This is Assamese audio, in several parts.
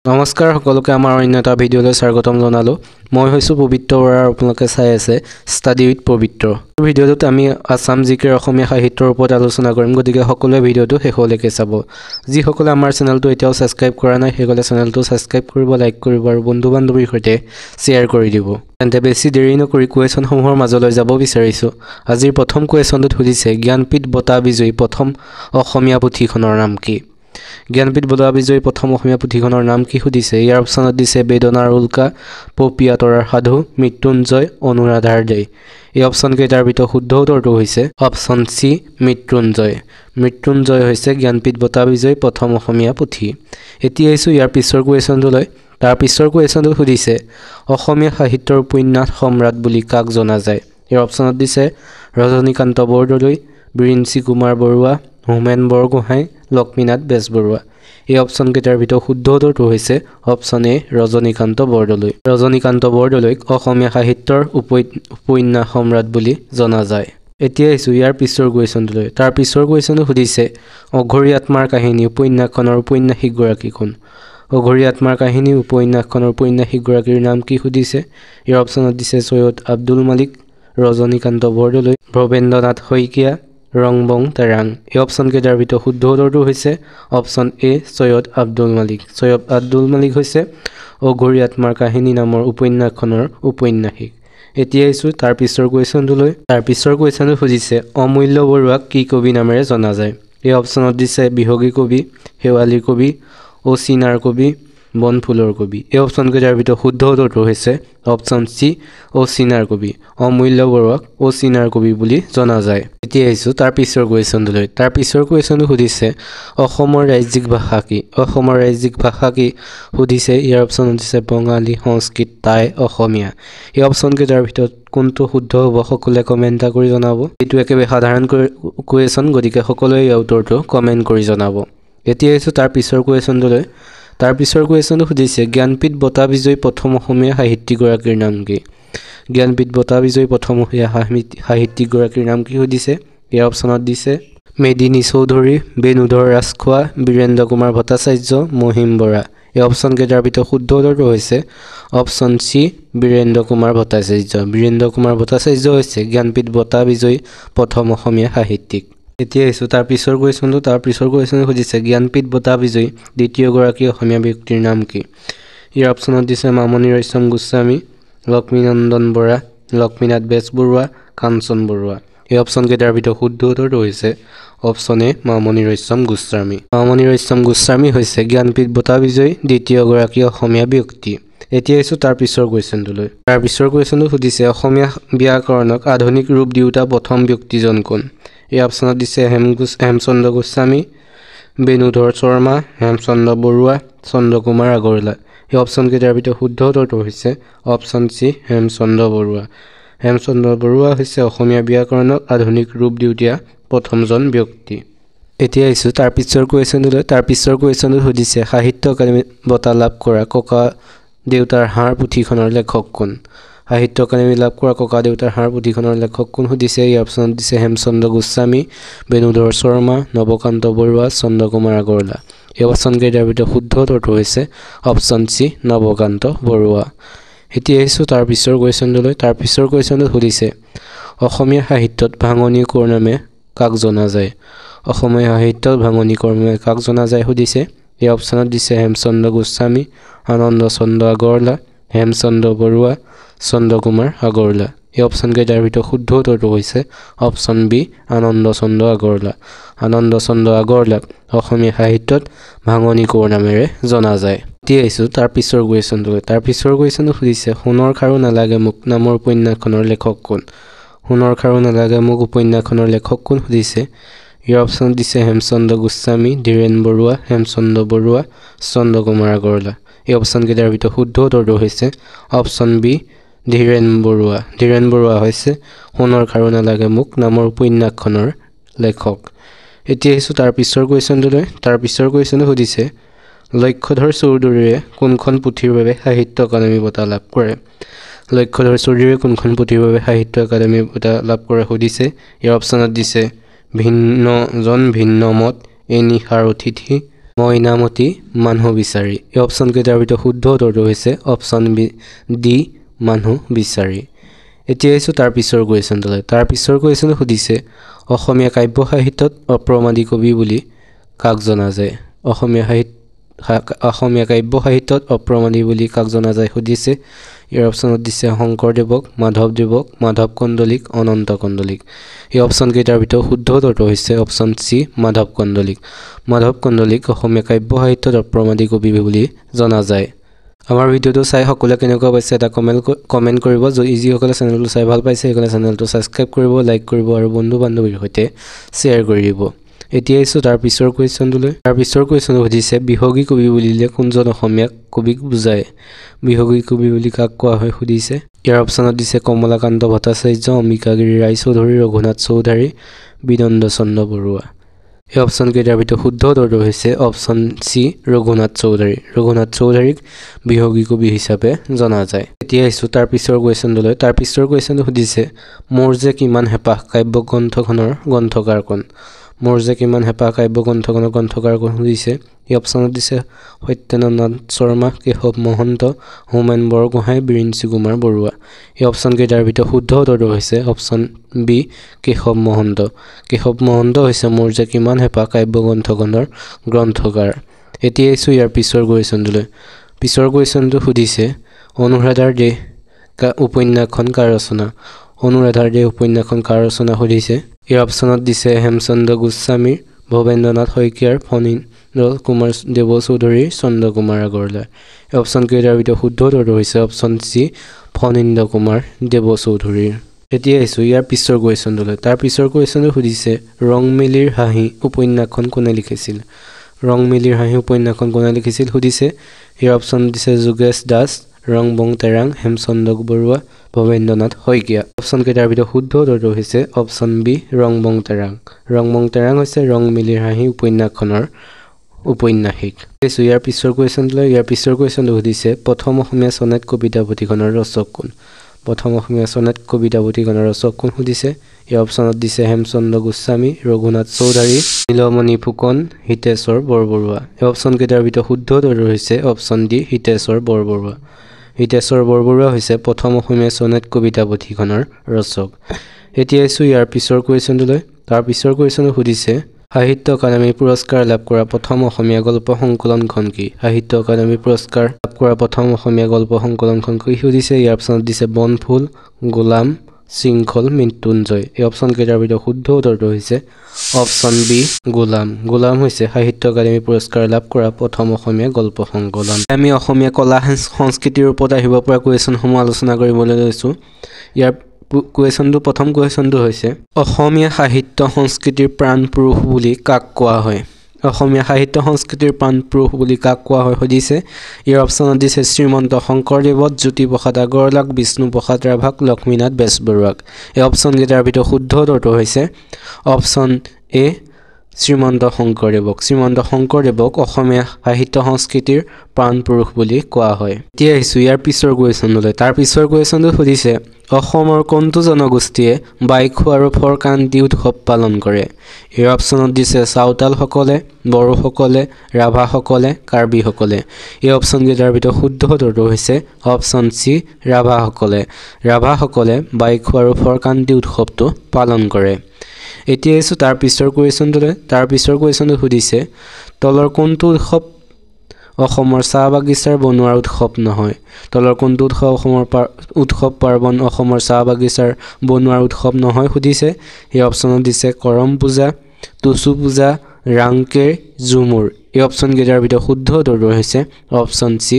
নমস্কাৰ সকলোকে আমাৰ অন্য এটা ভিডিঅ'লৈ স্বাগতম জনালো। মই হৈছো পবিত্ৰ বৰা আৰু আপোনালোকে চাই আছে ষ্টাডি উইথ পবিত্ৰ। ভিডিঅ'টোত আমি আসাম জিকেৰ অসমীয়া সাহিত্যৰ ওপৰত আলোচনা কৰিম, গতিকে সকলোৱে ভিডিঅ'টো শেষলৈকে চাব। যিসকলে আমাৰ চেনেলটো এতিয়াও ছাবস্ক্ৰাইব কৰা নাই সেইসকলে চেনেলটো ছাবস্ক্ৰাইব কৰিব, লাইক কৰিব আৰু বন্ধু-বান্ধৱীৰ সৈতে শ্বেয়াৰ কৰি দিব। তেন্তে বেছি দেৰি নকৰি কুৱেশ্যনসমূহৰ মাজলৈ যাব বিচাৰিছোঁ। আজিৰ প্ৰথম কুৱেশ্যনটোত সুধিছে জ্ঞানপীঠ বঁটা বিজয়ী প্ৰথম অসমীয়া পুথিখনৰ নাম কি? জ্ঞানপীঠ বঁটা বিজয়ী প্ৰথম অসমীয়া পুথিখনৰ নাম কি সুধিছে। ইয়াৰ অপশ্যনত দিছে বেদনাৰ উল্কা, পপীয়া তৰাৰ সাধু, মৃত্যুঞ্জয়, অনুৰাধাৰ দেই। এই অপশ্যন কেইটাৰ ভিতৰত শুদ্ধ উত্তৰটো হৈছে অপশ্যন চি মৃত্যুঞ্জয়। মৃত্যুঞ্জয় হৈছে জ্ঞানপীঠ বঁটা বিজয়ী প্ৰথম অসমীয়া পুথি। এতিয়া আহিছোঁ ইয়াৰ পিছৰ কুৱেশ্যনটোলৈ। তাৰ পিছৰ কুৱেশ্যনটো সুধিছে অসমীয়া সাহিত্যৰ উপন্যাস সম্ৰাট বুলি কাক জনা যায়। ইয়াৰ অপশ্যনত দিছে ৰজনীকান্ত বৰদলৈ, বিৰিঞ্চি কুমাৰ বৰুৱা, হোমেন বৰগোহাঁই, লক্ষ্মীনাথ বেজবৰুৱা। এই অপশ্যন কেইটাৰ ভিতৰত শুদ্ধ উত্তৰটো হৈছে অপশ্যন এ ৰজনীকান্ত বৰদলৈ। ৰজনীকান্ত বৰদলৈক অসমীয়া সাহিত্যৰ উপন্যাস সম্ৰাট বুলি জনা যায়। এতিয়া আহিছোঁ ইয়াৰ পিছৰ কুৱেশ্যনটোলৈ। তাৰ পিছৰ কুৱেশ্যনটো সুধিছে অঘৰী আত্মাৰ কাহিনী উপন্যাসখনৰ উপন্যাসিকগৰাকী কোন? অঘৰী আত্মাৰ কাহিনী উপন্যাসখনৰ উপন্যাসিকগৰাকীৰ নাম কি সুধিছে। ইয়াৰ অপশ্যনত দিছে সৈয়দ আব্দুল মালিক, ৰজনীকান্ত বৰদলৈ, ভৱেন্দ্ৰনাথ শইকীয়া, ৰংবং তেৰাং। এই অপশ্যন কেইটাৰ ভিতৰত শুদ্ধ উত্তৰটো হৈছে অপশ্যন এ সৈয়দ আব্দুল মালিক। সৈয়দ আব্দুল মালিক হৈছে অঘৰী আত্মাৰ কাহিনী নামৰ উপন্যাসখনৰ উপন্যাসিক। এতিয়া আহিছোঁ তাৰ পিছৰ কুৱেশ্যনটোলৈ। তাৰ পিছৰ কুৱেশ্যনটো সুধিছে অমূল্য বৰুৱাক কি কবি নামেৰে জনা যায়। এই অপশ্যনত দিছে বিহগী কবি, শেৱালিৰ কবি, অচিনাৰ কবি, বনফুলৰ কবি। এই অপশ্যন কেইটাৰ ভিতৰত শুদ্ধ উত্তৰটো হৈছে অপশ্যন চি অচিনাৰ কবি। অমূল্য বৰুৱাক অচিনাৰ কবি বুলি জনা যায়। এতিয়া আহিছোঁ তাৰ পিছৰ কুৱেশ্যনটোলৈ। তাৰ পিছৰ কুৱেশ্যনটো সুধিছে অসমৰ ৰাজ্যিক ভাষা কি? অসমৰ ৰাজ্যিক ভাষা কি সুধিছে। ইয়াৰ অপশ্যনত দিছে বঙালী, সংস্কৃত, টাই, অসমীয়া। এই অপশ্যন কেইটাৰ ভিতৰত কোনটো শুদ্ধ হ'ব সকলোৱে কমেণ্ট কৰি জনাব। এইটো একেবাৰে সাধাৰণ কুৱেশ্যন, গতিকে সকলোৱে ইয়াৰ উত্তৰটো কমেণ্ট কৰি জনাব। এতিয়া আহিছোঁ তাৰ পিছৰ কুৱেশ্যনটোলৈ। তাৰ পিছৰ কুৱেশ্যনটো সুধিছে জ্ঞানপীঠ বঁটা বিজয়ী প্ৰথম অসমীয়া সাহিত্যিকগৰাকীৰ নাম কি? জ্ঞানপীঠ বঁটা বিজয়ী প্ৰথম অসমীয়া সাহিত্যিকগৰাকীৰ নাম কি সুধিছে। ইয়াৰ অপশ্যনত দিছে মেদিনী চৌধুৰী, বেণুধৰ ৰাজখোৱা, বীৰেন্দ্ৰ কুমাৰ ভট্টাচাৰ্য, মহিম বৰা। এই অপশ্যন কেইটাৰ ভিতৰত শুদ্ধ উত্তৰটো হৈছে অপশ্যন চি বীৰেন্দ্ৰ কুমাৰ ভট্টাচাৰ্য। বীৰেন্দ্ৰ কুমাৰ ভট্টাচাৰ্য হৈছে জ্ঞানপীঠ বঁটা বিজয়ী প্ৰথম অসমীয়া সাহিত্যিক। এতিয়া আহিছোঁ তাৰ পিছৰ কুৱেশ্যনটো। তাৰ পিছৰ কুৱেশ্যনটো সুধিছে জ্ঞানপীঠ বঁটা বিজয়ী দ্বিতীয়গৰাকী অসমীয়া ব্যক্তিৰ নাম কি? ইয়াৰ অপশ্যনত দিছে মামণি ৰয়ছম গোস্বামী, লক্ষ্মীনন্দন বৰা, লক্ষ্মীনাথ বেজবৰুৱা, কাঞ্চন বৰুৱা। এই অপশ্যন কেইটাৰ ভিতৰত শুদ্ধ উত্তৰটো হৈছে অপশ্যন এ মামণি ৰয়ছম গোস্বামী। মামণি ৰয়ছম গোস্বামী হৈছে জ্ঞানপীঠ বঁটা বিজয়ী দ্বিতীয়গৰাকী অসমীয়া ব্যক্তি। এতিয়া আহিছোঁ তাৰ পিছৰ কুৱেশ্যনটোলৈ। তাৰ পিছৰ কুৱেশ্যনটো সুধিছে অসমীয়া ব্যাকৰণক আধুনিক ৰূপ দিওঁতা প্ৰথম ব্যক্তিজন কোন? এই অপশ্যনত দিছে হেমচন্দ্ৰ গোস্বামী, বেণুধৰ শৰ্মা, হেমচন্দ্ৰ বৰুৱা, চন্দ্ৰকুমাৰ আগৰৱালা। এই অপশ্যন কেইটাৰ ভিতৰত শুদ্ধ উত্তৰটো হৈছে অপশ্যন চি হেমচন্দ্ৰ বৰুৱা। হেমচন্দ্ৰ বৰুৱা হৈছে অসমীয়া ব্যাকৰণক আধুনিক ৰূপ দিওঁতা প্ৰথমজন ব্যক্তি। এতিয়া আহিছোঁ তাৰ পিছৰ কুৱেশ্যনটোলৈ। তাৰ পিছৰ কুৱেশ্যনটো সুধিছে সাহিত্য একাডেমী বঁটা লাভ কৰা ককা দেউতাৰ হাড় পুথিখনৰ লেখক কোন? সাহিত্য একাডেমী লাভ কৰা ককা দেউতাৰ হাড় পুথিখনৰ লেখক কোন সুধিছে। এই অপশ্যনত দিছে হেমচন্দ্ৰ গোস্বামী, বেণুধৰ শৰ্মা, নৱকান্ত বৰুৱা, চন্দ্ৰকুমাৰ আগৰৱালা। এই অপশ্যন কেইটাৰ ভিতৰত শুদ্ধ উত্তৰটো হৈছে অপশ্যন চি নৱকান্ত বৰুৱা। এতিয়া আহিছোঁ তাৰ পিছৰ কুৱেশ্যনটোলৈ। তাৰ পিছৰ কুৱেশ্যনটো সুধিছে অসমীয়া সাহিত্যত ভাঙনি কোৰ নামে কাক জনা যায়। অসমীয়া সাহিত্যত ভাঙনি কোৰ নামে কাক জনা যায় সুধিছে। এই অপশ্যনত দিছে হেমচন্দ্ৰ গোস্বামী, আনন্দ চন্দ্ৰ আগৰৱালা, হেমচন্দ্ৰ বৰুৱা, চন্দ্ৰকুমাৰ আগৰৱালা। এই অপশ্যন কেইটাৰ ভিতৰত শুদ্ধ উত্তৰটো হৈছে অপশ্যন বি আনন্দ চন্দ্ৰ আগৰৱালা। আনন্দ চন্দ্ৰ আগৰৱালাক অসমীয়া সাহিত্যত ভাঙনি কোৰ নামেৰে জনা যায়। এতিয়া আহিছোঁ তাৰ পিছৰ কুৱেশ্যনটোলৈ। তাৰ পিছৰ কুৱেশ্যনটো সুধিছে সোণৰ খাৰু নালাগে মোক নামৰ উপন্যাসখনৰ লেখক কোন? সোণৰ খাৰু নালাগে মোক উপন্যাসখনৰ লেখক কোন সুধিছে। ইয়াৰ অপশ্যন দিছে হেমচন্দ্ৰ গোস্বামী, ধীৰেন বৰুৱা, হেমচন্দ্ৰ বৰুৱা, চন্দ্ৰকুমাৰ আগৰৱালা। এই অপশ্যন কেইটাৰ ভিতৰত শুদ্ধ উত্তৰটো হৈছে অপশ্যন বি ধীৰেন বৰুৱা। ধীৰেন বৰুৱা হৈছে সোণৰ খাৰু নালাগে মোক নামৰ উপন্যাসখনৰ লেখক। এতিয়া আহিছোঁ তাৰ পিছৰ কুৱেশ্যনটোলৈ। তাৰ পিছৰ কুৱেশ্যনটো সুধিছে লক্ষ্যধৰ চৌধুৰীয়ে কোনখন পুথিৰ বাবে সাহিত্য একাডেমী বঁটা লাভ কৰে? লক্ষ্যধৰ চৌধুৰীয়ে কোনখন পুথিৰ বাবে সাহিত্য একাডেমী বঁটা লাভ কৰে সুধিছে। ইয়াৰ অপশ্যনত দিছে ভিন্নজন ভিন্ন মত, এ নিশাৰ অতিথি, মইনামতি মানুহ বিচাৰি এই অপশ্যন কেইটাৰ ভিতৰত শুদ্ধ উত্তৰটো হৈছে অপশ্যন ডি মানুহ বিচাৰি এতিয়া আহিছোঁ তাৰ পিছৰ কুৱেশ্যনটোলৈ তাৰ পিছৰ কুৱেশ্যন সুধিছে অসমীয়া কাব্য সাহিত্যত অপ্ৰমাদী কবি বুলি কাক জনা যায় অসমীয়া কাব্য সাহিত্যত অপ্ৰমাদী বুলি কাক জনা যায় সুধিছে ইয়াৰ অপশ্যনত দিছে শংকৰদেৱক মাধৱ কন্দলিক অনন্ত কন্দলিক এই অপশ্যন কেইটাৰ ভিতৰত শুদ্ধ উত্তৰটো হৈছে অপশ্যন চি মাধৱ কন্দলিক অসমীয়া কাব্য সাহিত্যত অপ্ৰমাদী কবি বুলি জনা যায় আমাৰ ভিডিঅ'টো চাই সকলোৱে কেনেকুৱা পাইছে এটা কমেণ্ট কৰিব যিসকলে চেনেলটো চাই ভাল পাইছে সেইসকলে চেনেলটো ছাবস্ক্ৰাইব কৰিব লাইক কৰিব আৰু বন্ধু বান্ধৱীৰ সৈতে শ্বেয়াৰ কৰি দিব এতিয়া আহিছোঁ তাৰ পিছৰ কুৱেশ্যনটোলৈ তাৰ পিছৰ কুৱেশ্যনটো সুধিছে বিহগী কবি বুলিলে কোনজন অসমীয়া কবিক বুজায় বিহগী কবি বুলি কাক কোৱা হয় সুধিছে ইয়াৰ অপশ্যনত দিছে কমলাকান্ত ভট্টাচাৰ্য অম্বিকাগিৰি ৰায়চৌধুৰী ৰঘুনাথ চৌধুৰী বিনন্দ চন্দ্ৰ বৰুৱা এই অপশ্যন কেইটাৰ ভিতৰত শুদ্ধ উত্তৰটো হৈছে অপশ্যন চি ৰঘুনাথ চৌধুৰীক বিহগী কবি হিচাপে জনা যায় এতিয়া আহিছোঁ তাৰ পিছৰ কুৱেশ্যনটোলৈ তাৰ পিছৰ কুৱেশ্যনটো সুধিছে মোৰ যে কিমান হেঁপাহ কাব্য গ্ৰন্থখনৰ গ্ৰন্থকাৰ কোন মোৰ যে কিমান হেঁপাহ কাব্য গ্ৰন্থখনৰ গ্ৰন্থকাৰ কোন সুধিছে এই অপশ্যনত দিছে সত্যেন্দ্ৰ নাথ শৰ্মা কেশৱ মহন্ত হোমেন বৰগোহাঁই বিৰিঞ্চি কুমাৰ বৰুৱা এই অপশ্যন কেইটাৰ ভিতৰত শুদ্ধ উত্তৰটো হৈছে অপশ্যন বি কেশৱ মহন্ত হৈছে মোৰ যে কিমান হেঁপাহ কাব্য গ্ৰন্থখনৰ গ্ৰন্থকাৰ এতিয়া আহিছোঁ ইয়াৰ পিছৰ কুৱেশ্যনটোলৈ পিছৰ কুৱেশ্যনটো সুধিছে অনুৰাধাৰ দেশ উপন্যাসখন কাৰ ৰচনা সুধিছে ইয়াৰ অপশ্যনত দিছে হেমচন্দ্ৰ গোস্বামীৰ ভৱেন্দ্ৰনাথ শইকীয়াৰ ফণীন্দ্ৰ কুমাৰ দেৱচৌধুৰীৰ চন্দ্ৰ কুমাৰ আগৰৱালাৰ এই অপশ্যন কেইটাৰ ভিতৰত শুদ্ধ উত্তৰটো হৈছে অপশ্যন চি ফণীন্দ্ৰ কুমাৰ দেৱচৌধুৰীৰ এতিয়া আহিছোঁ ইয়াৰ পিছৰ কুৱেশ্যনটোলৈ তাৰ পিছৰ কুৱেশ্যনটো সুধিছে ৰংমিলিৰ হাঁহি উপন্যাসখন কোনে লিখিছিল সুধিছে ইয়াৰ অপশ্যন দিছে যোগেশ দাস ৰংবং তেৰাং হেমচন্দ্ৰ বৰুৱা ভৱেন্দ্ৰনাথ শইকীয়া অপশ্যন কেইটাৰ ভিতৰত শুদ্ধ উত্তৰটো হৈছে অপশ্যন বি ৰংবং তেৰাং হৈছে ৰংমিলিৰ হাঁহি উপন্যাসখনৰ উপন্যাসিক ইয়াৰ পিছৰ কুৱেশ্যনটো সুধিছে প্ৰথম অসমীয়া চনেট কবিতা পুথিখনৰ ৰচক কোন সুধিছে এই অপশ্যনত দিছে হেমচন্দ্ৰ গোস্বামী ৰঘুনাথ চৌধুৰী নীলমণি ফুকন হিতেশ্বৰ বৰবৰুৱা এই অপশ্যন কেইটাৰ ভিতৰত শুদ্ধ উত্তৰটো হৈছে অপশ্যন ডি হিতেশ্বৰ বৰবৰুৱা হৈছে প্ৰথম অসমীয়া চনেট কবিতা পুথিখনৰ ৰচক এতিয়া আহিছোঁ ইয়াৰ পিছৰ কুৱেশ্যনটোলৈ তাৰ পিছৰ কুৱেশ্যনটো সুধিছে সাহিত্য একাডেমী পুৰস্কাৰ লাভ কৰা প্ৰথম অসমীয়া গল্প সংকলনখন কি সুধিছে ইয়াৰ অপশ্যনত দিছে বনফুল গোলাম শৃংখল মৃত্যুঞ্জয় এই অপশ্যন কেইটাৰ ভিতৰত শুদ্ধ উত্তৰটো হৈছে অপশ্যন বি গোলাম হৈছে সাহিত্য একাডেমী পুৰস্কাৰ লাভ কৰা প্ৰথম অসমীয়া গল্প সংকলন আমি অসমীয়া কলা সংস্কৃতিৰ ওপৰত আহিব পৰা কুৱেশ্যনসমূহ আলোচনা কৰিবলৈ লৈছোঁ ইয়াৰ প্ৰথম কুৱেশ্যনটো হৈছে অসমীয়া সাহিত্য সংস্কৃতিৰ প্ৰাণপুৰুষ বুলি কাক কোৱা হয় সুধিছে ইয়াৰ অপশ্যনত দিছে শ্ৰীমন্ত শংকৰদেৱক জ্যোতিপ্ৰসাদ আগৰৱালাক বিষ্ণুপ্ৰসাদ ৰাভাক লক্ষ্মীনাথ বেজবৰুৱাক এই অপশ্যন কেইটাৰ ভিতৰত শুদ্ধ উত্তৰটো হৈছে অপশ্যন এ শ্ৰীমন্ত শংকৰদেৱক অসমীয়া সাহিত্য সংস্কৃতিৰ প্ৰাণপুৰুষ বুলি কোৱা হয় এতিয়া আহিছোঁ ইয়াৰ পিছৰ কুৱেশ্যনলৈ তাৰ পিছৰ কুৱেশ্যনটো সুধিছে অসমৰ কোনটো জনগোষ্ঠীয়ে বাইখু আৰু ফৰকান্তি উৎসৱ পালন কৰে এই অপশ্যনত দিছে চাওতালসকলে বড়োসকলে ৰাভাসকলে কাৰ্বিসকলে এই অপশ্যন কেইটাৰ ভিতৰত শুদ্ধ উত্তৰটো হৈছে অপশ্যন চি ৰাভাসকলে বাইখু আৰু ফৰকান্তি উৎসৱটো পালন কৰে এতিয়া আহিছোঁ তাৰ পিছৰ কুৱেশ্যনটো সুধিছে তলৰ কোনটো উৎসৱ অসমৰ চাহ বাগিচাৰ বনোৱাৰ উৎসৱ নহয় উৎসৱ পাৰ্বণ অসমৰ চাহ বাগিচাৰ বনোৱাৰ উৎসৱ নহয় সুধিছে এই অপশ্যনত দিছে কৰম পূজা টুচু পূজা ৰাংকেৰ ঝুমুৰ এই অপশ্যন কেইটাৰ ভিতৰত শুদ্ধ উত্তৰটো হৈছে অপশ্যন চি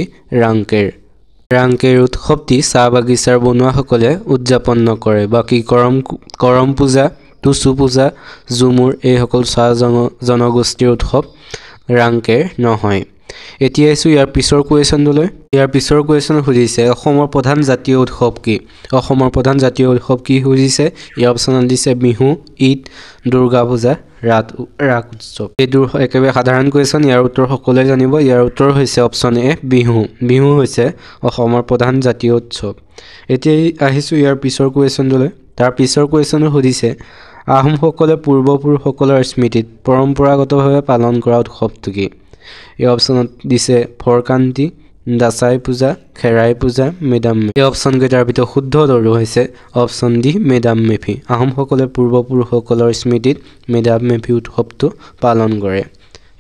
ৰাংকেৰ উৎসৱটি চাহ বাগিচাৰ বনোৱাসকলে উদযাপন নকৰে বাকী কৰম পূজা টুচু পূজা ঝুমুৰ এইসকল চাহ জনগোষ্ঠীৰ উৎসৱ ৰাংকেৰ নহয় এতিয়া আহিছোঁ ইয়াৰ পিছৰ কুৱেশ্যন সুধিছে অসমৰ প্ৰধান জাতীয় উৎসৱ কি সুধিছে ইয়াৰ অপশ্যনত দিছে বিহু ঈদ দুৰ্গা পূজা ৰাস উৎসৱ এইটো একেবাৰে সাধাৰণ কুৱেশ্যন ইয়াৰ উত্তৰ সকলোৱে জানিব ইয়াৰ উত্তৰ হৈছে অপশ্যন এ বিহু হৈছে অসমৰ প্ৰধান জাতীয় উৎসৱ এতিয়া আহিছোঁ ইয়াৰ পিছৰ কুৱেশ্যনটোলৈ তাৰ পিছৰ কুৱেশ্যনটো সুধিছে আহোমসকলে পূৰ্বপুৰুষসকলৰ স্মৃতিত পৰম্পৰাগতভাৱে পালন কৰা উৎসৱটো কি এই অপশ্যনত দিছে ফৰকান্তি, দাচাই পূজা, খেৰাই পূজা, মেডাম মেফি। এই অপশ্যনকেইটাৰ ভিতৰত শুদ্ধ উত্তৰটো হৈছে অপশ্যন ডি মেডাম মেফি। আহোমসকলে পূৰ্বপুৰুষসকলৰ স্মৃতিত মেডাম মেফি উৎসৱটো পালন কৰে।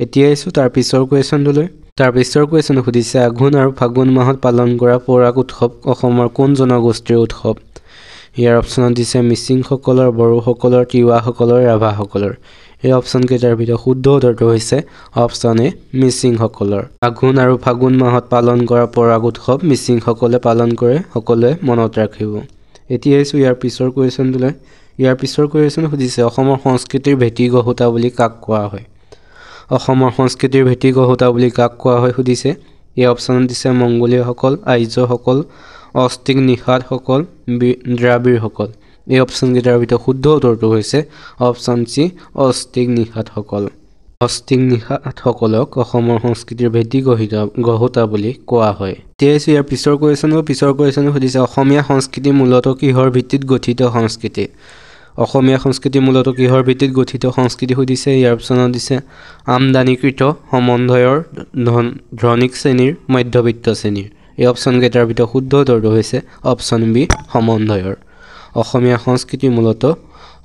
এতিয়া আহিছোঁ তাৰ পিছৰ কুৱেশ্যনটোলৈ। তাৰ পিছৰ কুৱেশ্যন সুধিছে আঘোণ আৰু ফাগুন মাহত পালন কৰা পৰাগ উৎসৱ অসমৰ কোন জনগোষ্ঠীৰ উৎসৱ? ইয়াৰ অপশ্যনত দিছে মিচিংসকলৰ, বড়োসকলৰ, তিৱাসকলৰ, ৰাভাসকলৰ। এই অপশ্যনকেইটাৰ ভিতৰত শুদ্ধ উত্তৰটো হৈছে অপশ্যন এ মিচিংসকলৰ। আঘোণ আৰু ফাগুন মাহত পালন কৰা পৰাগ উৎসৱ মিচিংসকলে পালন কৰে, সকলোৱে মনত ৰাখিব। এতিয়া আহিছোঁ ইয়াৰ পিছৰ কুৱেশ্যনটোলৈ। ইয়াৰ পিছৰ কুৱেশ্যন সুধিছে অসমৰ সংস্কৃতিৰ ভেটি গঢ়োতা বুলি কাক কোৱা হয়? অসমৰ সংস্কৃতিৰ ভেটি গঢ়োতা বুলি কাক কোৱা হয় সুধিছে। এই অপশ্যনত দিছে মংগোলীয়সকল, আৰ্যসকল, অষ্টিক নিষাদসকল, দ্ৰাবিড়সকল। এই অপশ্যনকেইটাৰ ভিতৰত শুদ্ধ উত্তৰটো হৈছে অপশ্যন চি অষ্টিক নিষাদসকল। অষ্টিক নিষাদসকলক অসমৰ সংস্কৃতিৰ ভেটি গঢ়োতা বুলি কোৱা হয়। এতিয়া ইয়াৰ পিছৰ কুৱেশ্যন সুধিছে অসমীয়া সংস্কৃতি মূলতঃ কিহৰ ভিত্তিত গঠিত সংস্কৃতি? অসমীয়া সংস্কৃতি মূলতঃ কিহৰ ভিত্তিত গঠিত সংস্কৃতি সুধিছে। ইয়াৰ অপশ্যনত দিছে আমদানিকৃত, সমন্বয়ৰ, ধনিক শ্ৰেণীৰ, মধ্যবিত্ত শ্ৰেণীৰ। এই অপশ্যনকেইটাৰ ভিতৰত শুদ্ধ উত্তৰটো হৈছে অপশ্যন বি সমন্বয়ৰ। অসমীয়া সংস্কৃতি মূলতঃ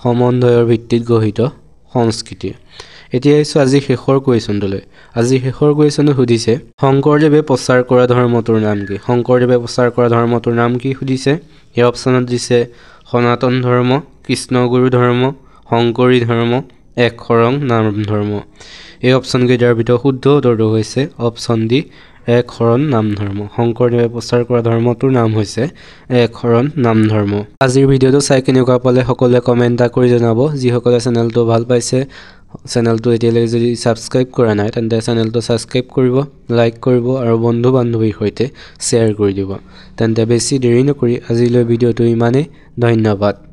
সমন্বয়ৰ ভিত্তিত গঠিত সংস্কৃতি। এতিয়া আহিছোঁ আজি শেষৰ কুৱেশ্যনটোলৈ। আজি শেষৰ কুৱেশ্যনটো সুধিছে শংকৰদেৱে প্ৰচাৰ কৰা ধৰ্মটোৰ নাম কি? শংকৰদেৱে প্ৰচাৰ কৰা ধৰ্মটোৰ নাম কি সুধিছে। এই অপশ্যনত দিছে সনাতন ধৰ্ম, কৃষ্ণগুৰু ধৰ্ম, শংকৰী ধৰ্ম, এক শৰণ নাম ধৰ্ম। এই অপশ্যনকেইটাৰ ভিতৰত শুদ্ধ উত্তৰটো হৈছে অপশ্যন ডি এক শৰণ নাম ধৰ্ম। শংকৰদেৱে প্ৰচাৰ কৰা ধৰ্মটোৰ নাম হৈছে এক শৰণ নাম ধৰ্ম। আজিৰ ভিডিঅ'টো চাই কেনেকুৱা পালে সকলোৱে কমেণ্ট এটা কৰি জনাব। যিসকলে চেনেলটো ভাল পাইছে, চেনেলটো এতিয়ালৈকে যদি ছাবস্ক্ৰাইব কৰা নাই তেন্তে চেনেলটো ছাবস্ক্ৰাইব কৰিব, লাইক কৰিব আৰু বন্ধু বান্ধৱীৰ সৈতে শ্বেয়াৰ কৰি দিব। তেন্তে বেছি দেৰি নকৰি আজিলৈ ভিডিঅ'টো ইমানেই। ধন্যবাদ।